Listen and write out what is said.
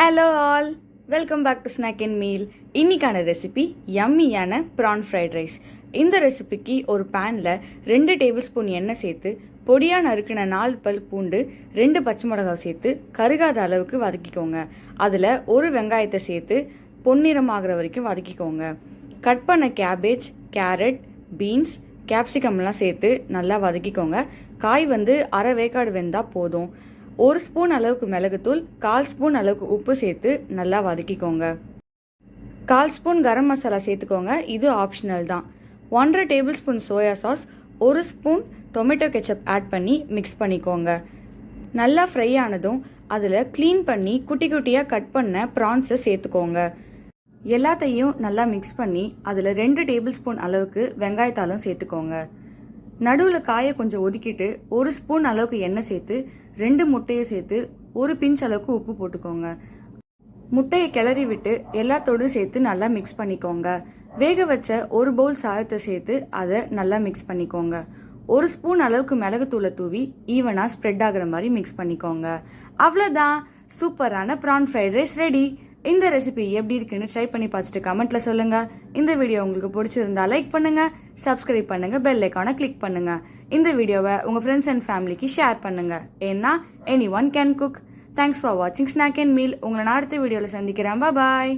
Hello all, welcome back to snack and meal. இன்னைக்கான recipe யம்மியான prawn fried rice. இந்த ரெசிபிக்கு ஒரு பேனில் 2 டேபிள் ஸ்பூன் எண்ணெய் சேர்த்து பொடியாக நறுக்கின 4 பல் பூண்டு 2 பச்சை மிளகாய் சேர்த்து கருகாத அளவுக்கு வதக்கிக்கோங்க. அதில் ஒரு வெங்காயத்தை சேர்த்து பொன்னிறமாகிற வரைக்கும் வதக்கிக்கோங்க. கட் பண்ண கேபேஜ், கேரட், பீன்ஸ், கேப்சிகம்லாம் சேர்த்து நல்லா வதக்கிக்கோங்க. காய் அரை வேக்காடு வெந்தால் போதும். 1 ஸ்பூன் அளவுக்கு மிளகுத்தூள், 1/4 ஸ்பூன் அளவுக்கு உப்பு சேர்த்து நல்லா வதக்கிக்கோங்க. 1/4 ஸ்பூன் கரம் மசாலா சேர்த்துக்கோங்க, இது ஆப்ஷனல் தான். 1.5 table spoon soy sauce, 1 spoon tomato ketchup add பண்ணி மிக்ஸ் பண்ணிக்கோங்க. நல்லா ஃப்ரை ஆனதும் அதில் க்ளீன் பண்ணி குட்டி குட்டியாக கட் பண்ண ப்ரான்ஸை சேர்த்துக்கோங்க. எல்லாத்தையும் நல்லா மிக்ஸ் பண்ணி அதில் 2 டேபிள் ஸ்பூன் அளவுக்கு வெங்காயத்தாலும் சேர்த்துக்கோங்க. நடுவில் காயை கொஞ்சம் ஒதுக்கிட்டு 1 ஸ்பூன் அளவுக்கு எண்ணெய் சேர்த்து 2 முட்டையை சேர்த்து 1 பிஞ்ச் அளவுக்கு உப்பு போட்டுக்கோங்க. முட்டையை கிளறி விட்டு எல்லாத்தோடும் சேர்த்து நல்லா மிக்ஸ் பண்ணிக்கோங்க. வேக வச்ச 1 பவுல் சாதத்தை சேர்த்து அதை நல்லா மிக்ஸ் பண்ணிக்கோங்க. 1 ஸ்பூன் அளவுக்கு மிளகுத்தூளை தூவி ஈவனாக ஸ்ப்ரெட் ஆகிற மாதிரி மிக்ஸ் பண்ணிக்கோங்க. அவ்வளோதான், சூப்பரான ப்ரான் ஃப்ரைட் ரைஸ் ரெடி. இந்த ரெசிபி எப்படி இருக்குன்னு ட்ரை பண்ணி பார்த்துட்டு கமெண்ட்ல சொல்லுங்க. இந்த வீடியோ உங்களுக்கு பிடிச்சிருந்தா லைக் பண்ணுங்க, சப்ஸ்கிரைப் பண்ணுங்க, பெல் ஐக்கானை கிளிக் பண்ணுங்க. இந்த வீடியோவை உங்க ஃப்ரெண்ட்ஸ் அண்ட் ஃபேமிலிக்கு ஷேர் பண்ணுங்க. ஏன்னா any one can cook. Thanks for வாட்சிங் ஸ்நாக் அண்ட் மீல். உங்களை நான் அடுத்த வீடியோவில் சந்திக்கிறேன். பாய்.